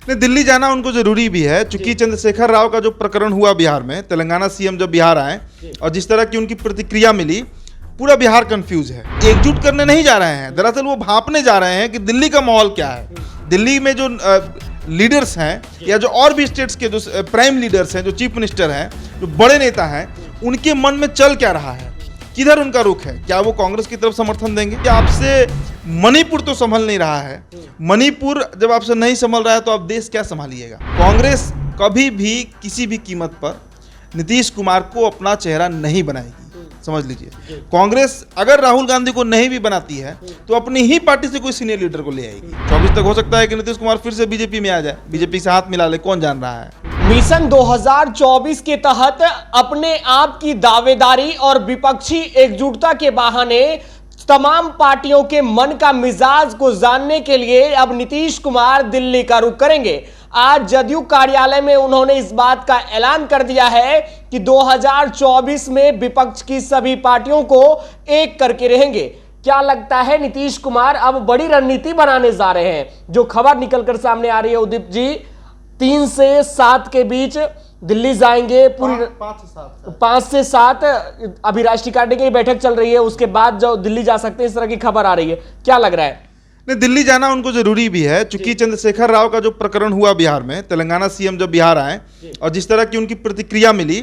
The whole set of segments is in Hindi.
नहीं, दिल्ली जाना उनको जरूरी भी है, चूंकि चंद्रशेखर राव का जो प्रकरण हुआ बिहार में, तेलंगाना सीएम जब बिहार आए और जिस तरह की उनकी प्रतिक्रिया मिली, पूरा बिहार कंफ्यूज है। एकजुट करने नहीं जा रहे हैं, दरअसल वो भांपने जा रहे हैं कि दिल्ली का माहौल क्या है। दिल्ली में जो लीडर्स हैं या जो और भी स्टेट्स के जो प्राइम लीडर्स हैं, जो चीफ मिनिस्टर हैं, जो बड़े नेता हैं, उनके मन में चल क्या रहा है, किधर उनका रुख है। क्या वो कांग्रेस की तरफ समर्थन देंगे? क्या आपसे मणिपुर तो संभल नहीं रहा है। मणिपुर जब आपसे नहीं संभल रहा है तो आप देश क्या संभालिएगा। कांग्रेस कभी भी किसी भी कीमत पर नीतीश कुमार को अपना चेहरा नहीं बनाएगी, समझ लीजिए। कांग्रेस अगर राहुल गांधी को नहीं भी बनाती है तो अपनी ही पार्टी से कोई सीनियर लीडर को ले आएगी। 24 तक हो सकता है कि नीतीश कुमार फिर से बीजेपी में आ जाए, बीजेपी से हाथ मिला ले, कौन जान रहा है। मिशन 2024 के तहत अपने आप की दावेदारी और विपक्षी एकजुटता के बहाने तमाम पार्टियों के मन का मिजाज को जानने के लिए अब नीतीश कुमार दिल्ली का रुख करेंगे। आज जदयू कार्यालय में उन्होंने इस बात का ऐलान कर दिया है कि 2024 में विपक्ष की सभी पार्टियों को एक करके रहेंगे। क्या लगता है, नीतीश कुमार अब बड़ी रणनीति बनाने जा रहे हैं। जो खबर निकलकर सामने आ रही है उदीप जी, 3 से 7 के बीच दिल्ली जाएंगे, पूरी 5 से 7 अभी राष्ट्रीय कार्यकारिणी की बैठक चल रही है, उसके बाद जो दिल्ली जा सकते हैं, इस तरह की खबर आ रही है। क्या लग रहा है? नहीं, दिल्ली जाना उनको जरूरी भी है, चूंकि चंद्रशेखर राव का जो प्रकरण हुआ बिहार में, तेलंगाना सीएम जब बिहार आए और जिस तरह की उनकी प्रतिक्रिया मिली,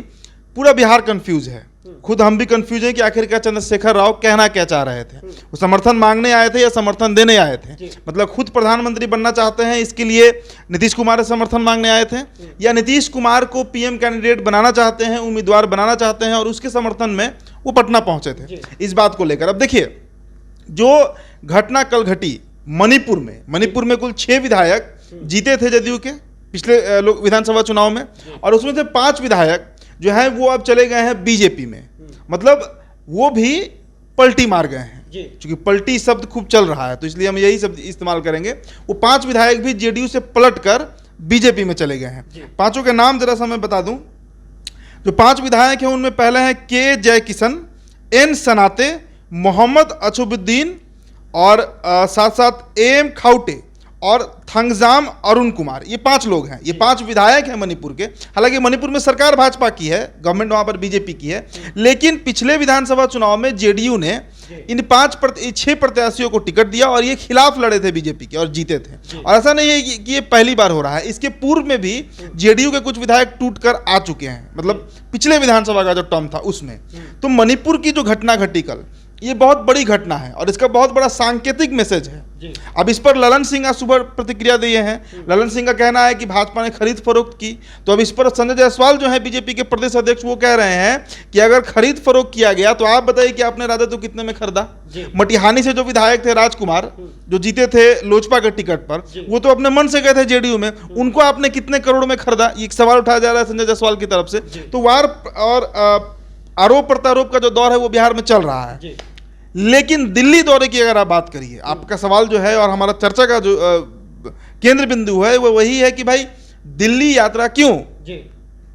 पूरा बिहार कंफ्यूज है। खुद हम भी कंफ्यूज हैं कि आखिरकार चंद्रशेखर राव कहना क्या चाह रहे थे। वो समर्थन मांगने आए थे या समर्थन देने आए थे? मतलब खुद प्रधानमंत्री बनना चाहते हैं, इसके लिए नीतीश कुमार से समर्थन मांगने आए थे, या नीतीश कुमार को पीएम कैंडिडेट बनाना चाहते हैं, उम्मीदवार बनाना चाहते हैं और उसके समर्थन में वो पटना पहुंचे थे। इस बात को लेकर अब देखिए, जो घटना कल घटी मणिपुर में कुल 6 विधायक जीते थे जदयू के पिछले विधानसभा चुनाव में, और उसमें से 5 विधायक जो हैं वो अब चले गए हैं बीजेपी में। मतलब वो भी पलटी मार गए हैं, क्योंकि पलटी शब्द खूब चल रहा है तो इसलिए हम यही शब्द इस्तेमाल करेंगे। वो 5 विधायक भी जेडीयू से पलटकर बीजेपी में चले गए हैं। पांचों के नाम जरा सा मैं बता दूं। जो 5 विधायक हैं उनमें पहले हैं के जय किशन, एन सनाते, मोहम्मद अछुबुद्दीन और साथ साथ एम खाउटे और थंगजाम अरुण कुमार। ये 5 लोग हैं, ये 5 विधायक हैं मणिपुर के। हालांकि मणिपुर में सरकार भाजपा की है, गवर्नमेंट वहां पर बीजेपी की है, लेकिन पिछले विधानसभा चुनाव में जेडीयू ने इन 6 प्रत्याशियों को टिकट दिया और ये खिलाफ लड़े थे बीजेपी के और जीते थे। और ऐसा नहीं है कि ये पहली बार हो रहा है, इसके पूर्व में भी जेडीयू के कुछ विधायक टूटकर आ चुके हैं, मतलब पिछले विधानसभा का जो टर्म था उसमें। तो मणिपुर की जो घटना घटी कल, ये बहुत बड़ी घटना है और इसका बहुत बड़ा सांकेतिक मैसेज है। अब इस पर ललन सिंह आज सुबह प्रतिक्रिया दिए हैं। ललन सिंह का कहना है कि भाजपा ने खरीद फरोख्त की। तो अब इस पर संजय जायसवाल जो है बीजेपी के प्रदेश अध्यक्ष, वो कह रहे हैं कि अगर खरीद फरोख्त किया गया तो आप बताइए कि आपने राजद को कितने में खरीदा। मटिहानी से जो विधायक थे राजकुमार, जो जीते थे लोजपा के टिकट पर, वो तो अपने मन से गए थे जेडीयू में, उनको आपने कितने करोड़ में खरीदा, ये सवाल उठाया जा रहा है संजय जायसवाल की तरफ से। तो वार और आरोप प्रत्यारोप का जो दौर है वो बिहार में चल रहा है। लेकिन दिल्ली दौरे की अगर आप बात करिए, आपका सवाल जो है और हमारा चर्चा का जो केंद्र बिंदु है वो वही है कि भाई दिल्ली यात्रा क्यों।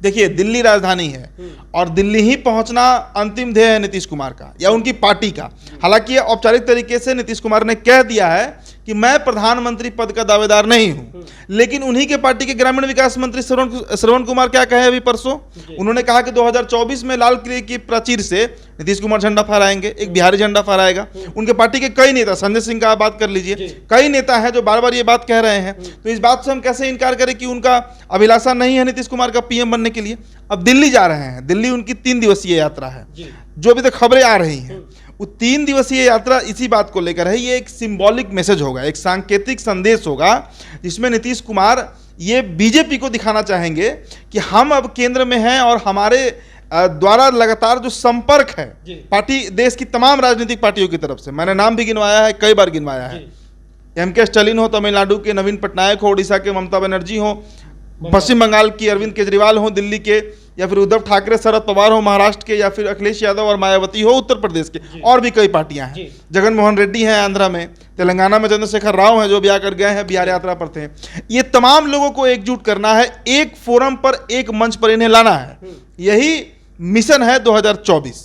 देखिए, दिल्ली राजधानी है और दिल्ली ही पहुंचना अंतिम ध्येय है नीतीश कुमार का या उनकी पार्टी का। हालांकि औपचारिक तरीके से नीतीश कुमार ने कह दिया है कि मैं प्रधानमंत्री पद का दावेदार नहीं हूं, लेकिन उन्हीं के पार्टी के ग्रामीण विकास मंत्री श्रवण कुमार क्या कहे अभी परसों, उन्होंने कहा कि 2024 में लाल किले की प्राचीर से नीतीश कुमार झंडा फहराएंगे, एक बिहारी झंडा फहराएगा। उनके पार्टी के कई नेता, संजय सिंह का आप बात कर लीजिए, कई नेता हैं जो बार बार ये बात कह रहे हैं। तो इस बात से हम कैसे इनकार करें कि उनका अभिलाषा नहीं है नीतीश कुमार का पीएम बनने के लिए। अब दिल्ली जा रहे हैं, दिल्ली उनकी 3 दिवसीय यात्रा है, जो अभी तक खबरें आ रही हैं। वो 3 दिवसीय यात्रा इसी बात को लेकर है। ये एक सिंबॉलिक मैसेज होगा, एक सांकेतिक संदेश होगा, जिसमें नीतीश कुमार ये बीजेपी को दिखाना चाहेंगे कि हम अब केंद्र में हैं और हमारे द्वारा लगातार जो संपर्क है पार्टी, देश की तमाम राजनीतिक पार्टियों की तरफ से, मैंने नाम भी गिनवाया है, कई बार गिनवाया है। एम.के. स्टालिन हो तमिलनाडु के, नवीन पटनायक हो उड़ीसा के, ममता बनर्जी हो, पश्चिम बंगाल की अरविंद केजरीवाल हो दिल्ली के, या फिर उद्धव ठाकरे शरद पवार हो महाराष्ट्र के, या फिर अखिलेश यादव और मायावती हो उत्तर प्रदेश के, और भी कई पार्टियां हैं। जगन मोहन रेड्डी हैं आंध्रा में, तेलंगाना में चंद्रशेखर राव हैं जो भी आकर गए हैं, बिहार यात्रा पर थे। ये तमाम लोगों को एकजुट करना है, एक फोरम पर, एक मंच पर इन्हें लाना है। यही मिशन है 2024।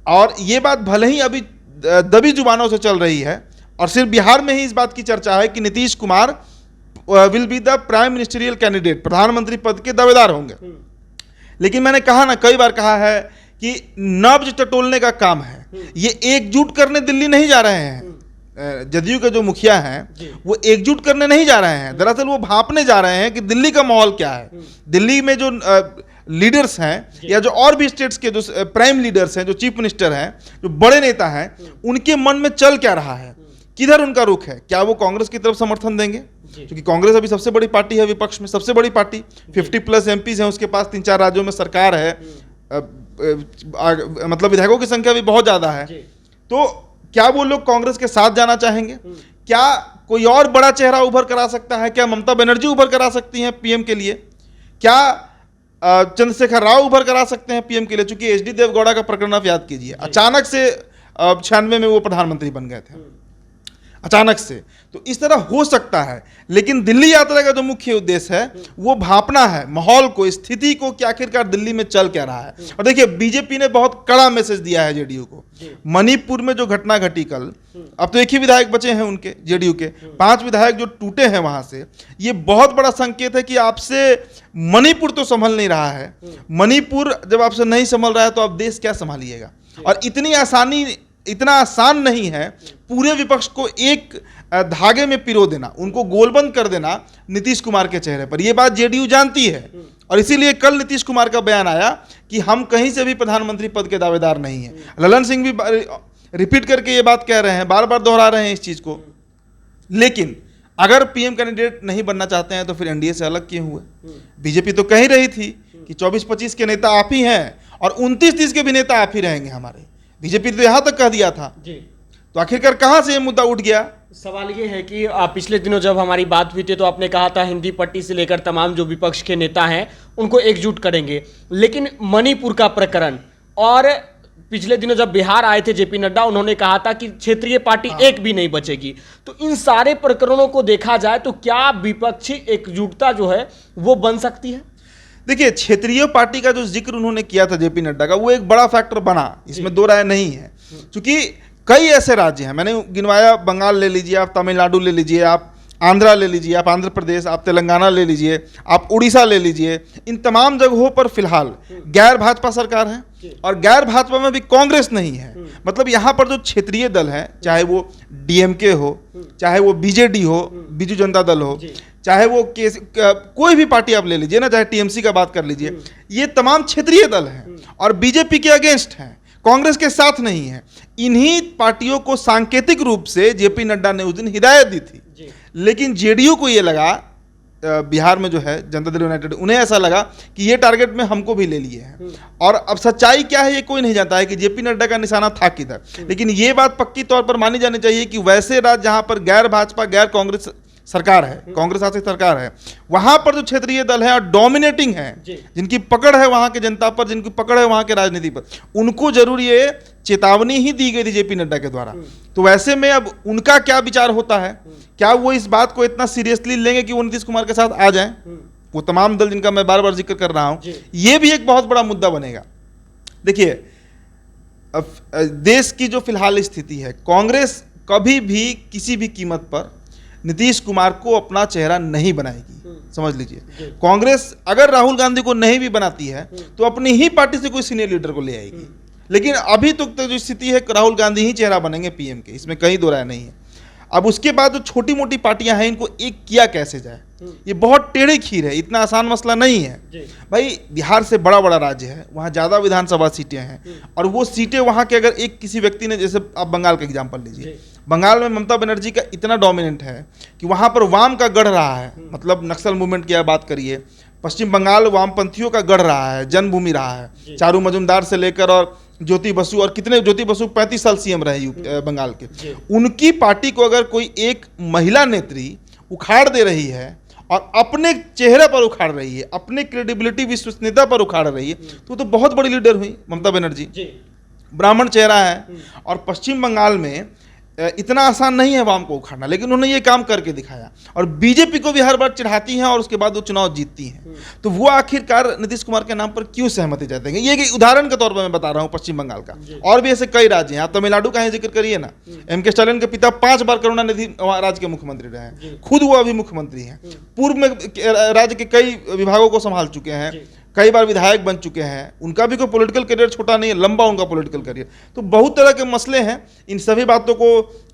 और ये बात भले ही अभी दबी जुबानों से चल रही है और सिर्फ बिहार में ही इस बात की चर्चा है कि Nitish Kumar will be the prime ministerial candidate, प्रधानमंत्री पद के दावेदार होंगे। लेकिन मैंने कहा ना, कई बार कहा है कि नब्ज टटोलने का काम है, ये एकजुट करने दिल्ली नहीं जा रहे हैं। जदयू के जो मुखिया हैं वो एकजुट करने नहीं जा रहे हैं, दरअसल वो भांपने जा रहे हैं कि दिल्ली का माहौल क्या है, दिल्ली में जो लीडर्स हैं या जो और भी स्टेट्स के जो प्राइम लीडर्स हैं, जो चीफ मिनिस्टर हैं, जो बड़े नेता हैं, उनके मन में चल क्या रहा है, किधर उनका रुख है। क्या वो कांग्रेस की तरफ समर्थन देंगे, क्योंकि कांग्रेस अभी सबसे बड़ी पार्टी है विपक्ष में, सबसे बड़ी पार्टी, 50+ एमपीज हैं उसके पास, 3-4 राज्यों में सरकार है, मतलब विधायकों की संख्या भी बहुत ज्यादा है। तो क्या वो लोग कांग्रेस के साथ जाना चाहेंगे? क्या कोई और बड़ा चेहरा उभर कर आ सकता है? क्या ममता बनर्जी उभर कर आ सकती हैं पीएम के लिए? क्या चंद्रशेखर राव उभर कर आ सकते हैं पीएम के लिए? चूंकि एचडी देवगौड़ा का प्रकरण आप याद कीजिए, अचानक से 96 में वो प्रधानमंत्री बन गए थे, अचानक से। तो इस तरह हो सकता है, लेकिन दिल्ली यात्रा का जो मुख्य उद्देश्य है वो भांपना है माहौल को, स्थिति को, कि आखिरकार दिल्ली में चल क्या रहा है। और देखिए, बीजेपी ने बहुत कड़ा मैसेज दिया है जेडीयू को। मणिपुर में जो घटना घटी कल, अब तो एक ही विधायक बचे हैं उनके, जेडीयू के 5 विधायक जो टूटे हैं वहां से, ये बहुत बड़ा संकेत है कि आपसे मणिपुर तो संभल नहीं रहा है। मणिपुर जब आपसे नहीं संभल रहा है तो आप देश क्या संभालिएगा। और इतना आसान नहीं है पूरे विपक्ष को एक धागे में पिरो देना, उनको गोलबंद कर देना नीतीश कुमार के चेहरे पर। यह बात जेडीयू जानती है, और इसीलिए कल नीतीश कुमार का बयान आया कि हम कहीं से भी प्रधानमंत्री पद के दावेदार नहीं हैं। ललन सिंह भी रिपीट करके ये बात कह रहे हैं, बार बार दोहरा रहे हैं इस चीज को। लेकिन अगर पीएम कैंडिडेट नहीं बनना चाहते हैं तो फिर एनडीए से अलग क्यों हुए? बीजेपी तो कह ही रही थी कि 24-25 के नेता आप ही हैं और 29-30 के भी नेता आप ही रहेंगे हमारे। बीजेपी तो यहां तक कह दिया था जी। तो आखिरकार कहां से ये मुद्दा उठ गया? सवाल ये है कि पिछले दिनों जब हमारी बात हुई थी तो आपने कहा था हिंदी पट्टी से लेकर तमाम जो विपक्ष के नेता हैं उनको एकजुट करेंगे, लेकिन मणिपुर का प्रकरण, और पिछले दिनों जब बिहार आए थे जेपी नड्डा, उन्होंने कहा था कि क्षेत्रीय पार्टी एक भी नहीं बचेगी। तो इन सारे प्रकरणों को देखा जाए तो क्या विपक्षी एकजुटता जो है वो बन सकती है? देखिए, क्षेत्रीय पार्टी का जो जिक्र उन्होंने किया था जेपी नड्डा का, वो एक बड़ा फैक्टर बना, इसमें दो राय नहीं है। क्योंकि कई ऐसे राज्य हैं, मैंने गिनवाया, बंगाल ले लीजिए आप, तमिलनाडु ले लीजिए आप, आंध्रा ले लीजिए आप, आंध्र प्रदेश, आप तेलंगाना ले लीजिए, आप उड़ीसा ले लीजिए, इन तमाम जगहों पर फिलहाल गैर भाजपा सरकार है, और गैर भाजपा में भी कांग्रेस नहीं है। मतलब यहाँ पर जो क्षेत्रीय दल है, चाहे वो डीएमके हो, चाहे वो बीजेडी हो, बीजू जनता दल हो, चाहे वो कोई भी पार्टी आप ले लीजिए ना, चाहे टीएमसी का बात कर लीजिए, ये तमाम क्षेत्रीय दल हैं और बीजेपी के अगेंस्ट हैं, कांग्रेस के साथ नहीं है। इन्हीं पार्टियों को सांकेतिक रूप से जेपी नड्डा ने उस दिन हिदायत दी थी। लेकिन जेडीयू को ये लगा, बिहार में जो है जनता दल यूनाइटेड, उन्हें ऐसा लगा कि ये टारगेट में हमको भी ले लिए हैं। और अब सच्चाई क्या है ये कोई नहीं जानता है कि जेपी नड्डा का निशाना था किधर। लेकिन ये बात पक्की तौर पर मानी जानी चाहिए कि वैसे राज्य जहां पर गैर भाजपा गैर कांग्रेस सरकार है, कांग्रेस शासित सरकार है, वहां पर जो क्षेत्रीय दल है और डोमिनेटिंग है, जिनकी पकड़ है वहां के जनता पर, जिनकी पकड़ है वहां के राजनीति पर, उनको जरूर ये चेतावनी ही दी गई थी जेपी नड्डा के द्वारा। तो वैसे में अब उनका क्या विचार होता है, क्या वो इस बात को इतना सीरियसली लेंगे कि वो नीतीश कुमार के साथ आ जाएं? वो तमाम दल जिनका मैं बार बार जिक्र कर रहा हूं, ये भी एक बहुत बड़ा मुद्दा बनेगा। देखिए, देश की जो फिलहाल स्थिति है, कांग्रेस कभी भी किसी भी कीमत पर नीतीश कुमार को अपना चेहरा नहीं बनाएगी, समझ लीजिए। कांग्रेस अगर राहुल गांधी को नहीं भी बनाती है तो अपनी ही पार्टी से कोई सीनियर लीडर को ले आएगी। लेकिन अभी तक तो जो स्थिति है, राहुल गांधी ही चेहरा बनेंगे पीएम के, इसमें कहीं दो राय नहीं है। अब उसके बाद जो छोटी मोटी पार्टियां हैं, इनको एक किया कैसे जाए, ये बहुत टेढ़ी खीर है, इतना आसान मसला नहीं है भाई। बिहार से बड़ा बड़ा राज्य है, वहाँ ज़्यादा विधानसभा सीटें हैं, और वो सीटें वहाँ के अगर एक किसी व्यक्ति ने, जैसे आप बंगाल का एग्जाम्पल लीजिए, बंगाल में ममता बनर्जी का इतना डोमिनेंट है कि वहाँ पर वाम का गढ़ रहा है, मतलब नक्सल मूवमेंट की बात करिए, पश्चिम बंगाल वामपंथियों का गढ़ रहा है, जन्मभूमि रहा है, चारू मजुमदार से लेकर और ज्योति बसु, और कितने, ज्योति बसु 35 साल सीएम रहे बंगाल के। उनकी पार्टी को अगर कोई एक महिला नेत्री उखाड़ दे रही है और अपने चेहरे पर उखाड़ रही है, अपने क्रेडिबिलिटी, विश्वसनीयता पर उखाड़ रही है, तो बहुत बड़ी लीडर हुई ममता बनर्जी। ब्राह्मण चेहरा है, और पश्चिम बंगाल में इतना आसान नहीं है वाम को उखाड़ना, लेकिन उन्होंने ये काम करके दिखाया और बीजेपी को भी हर बार चिढ़ाती हैं और उसके बाद वो चुनाव जीतती हैं। तो वो आखिरकार नीतीश कुमार के नाम पर क्यों सहमति जताएंगे? ये एक उदाहरण के तौर पर मैं बता रहा हूँ पश्चिम बंगाल का, और भी ऐसे कई राज्य हैं। आप तमिलनाडु का ही जिक्र करिए ना, एम.के. स्टालिन के पिता 5 बार करुणानिधि राज्य के मुख्यमंत्री रहे हैं, खुद वो अभी मुख्यमंत्री हैं, पूर्व में राज्य के कई विभागों को संभाल चुके हैं, कई बार विधायक बन चुके हैं। उनका भी कोई पॉलिटिकल करियर छोटा नहीं है, लंबा उनका पॉलिटिकल करियर। तो बहुत तरह के मसले हैं। इन सभी बातों को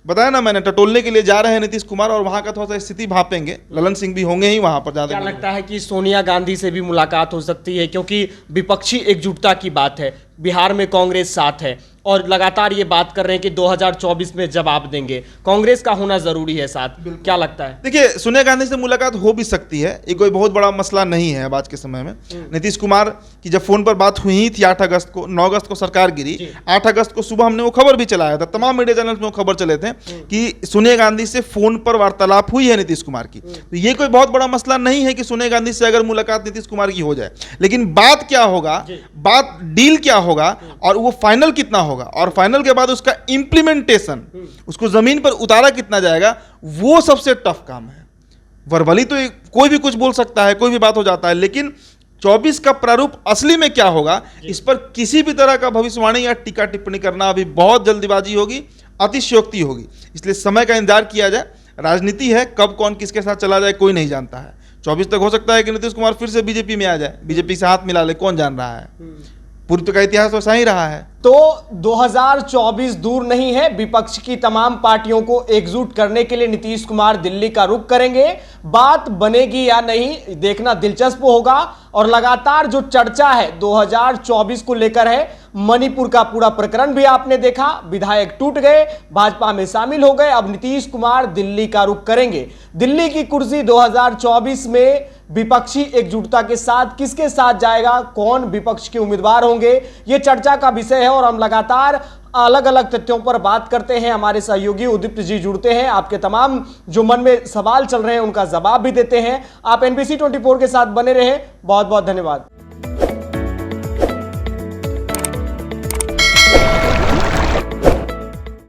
बताया ना मैंने, टटोलने के लिए जा रहे हैं नीतीश कुमार और वहां का थोड़ा सा स्थिति भापेंगे। ललन सिंह भी होंगे ही वहां पर। ज्यादा क्या लगता है कि सोनिया गांधी से भी मुलाकात हो सकती है, क्योंकि विपक्षी एकजुटता की बात है, बिहार में कांग्रेस साथ है और लगातार ये बात कर रहे हैं कि 2024 में जवाब देंगे, कांग्रेस का होना जरूरी है साथ। क्या लगता है? देखिए, सोनिया गांधी से मुलाकात हो भी सकती है, ये कोई बहुत बड़ा मसला नहीं है अब आज के समय में। नीतीश कुमार की जब फोन पर बात हुई ही थी 8 अगस्त को, 9 अगस्त को सरकार गिरी, 8 अगस्त को सुबह हमने वो खबर भी चलाया था, तमाम मीडिया चैनल्स में वो खबर चले थे कि सोनिया गांधी से फोन पर वार्तालाप हुई है नीतीश कुमार की। तो ये कोई बहुत बड़ा मसला नहीं है कि सोनिया गांधी से अगर मुलाकात नीतीश कुमार की हो जाए, लेकिन बात क्या होगा, बात डील क्या होगा और वो फाइनल कितना होगा, और फाइनल के बाद उसका इंप्लीमेंटेशन, उसको जमीन पर उतारा कितना जाएगा, वो सबसे टफ काम है। वर्बली तो कोई भी कुछ बोल सकता है, कोई भी बात हो जाता है, लेकिन 24 का प्रारूप असली में क्या होगा, इस पर किसी भी तरह का भविष्यवाणी या टीका टिप्पणी करना अभी बहुत जल्दीबाजी होगी, अतिशयोक्ति होगी। इसलिए समय का इंतजार किया जाए। राजनीति है, कब कौन किसके साथ चला जाए कोई नहीं जानता है। 24 तक हो सकता है कि नीतीश कुमार फिर से बीजेपी में आ जाए, बीजेपी से हाथ मिला ले, कौन जान रहा है। पूर्व का इतिहास वैसा ही रहा है। तो 2024 दूर नहीं है। विपक्ष की तमाम पार्टियों को एकजुट करने के लिए नीतीश कुमार दिल्ली का रुख करेंगे। बात बनेगी या नहीं, देखना दिलचस्प होगा। और लगातार जो चर्चा है 2024 को लेकर है, मणिपुर का पूरा प्रकरण भी आपने देखा, विधायक टूट गए, भाजपा में शामिल हो गए। अब नीतीश कुमार दिल्ली का रुख करेंगे। दिल्ली की कुर्सी 2024 में विपक्षी एकजुटता के साथ किसके साथ जाएगा, कौन विपक्ष के उम्मीदवार होंगे, यह चर्चा का विषय है। और हम लगातार अलग अलग तथ्यों पर बात करते हैं। हमारे सहयोगी उदीप्त जी जुड़ते हैं, आपके तमाम जो मन में सवाल चल रहे हैं उनका जवाब भी देते हैं। आप NBC 24 के साथ बने रहे। बहुत बहुत धन्यवाद।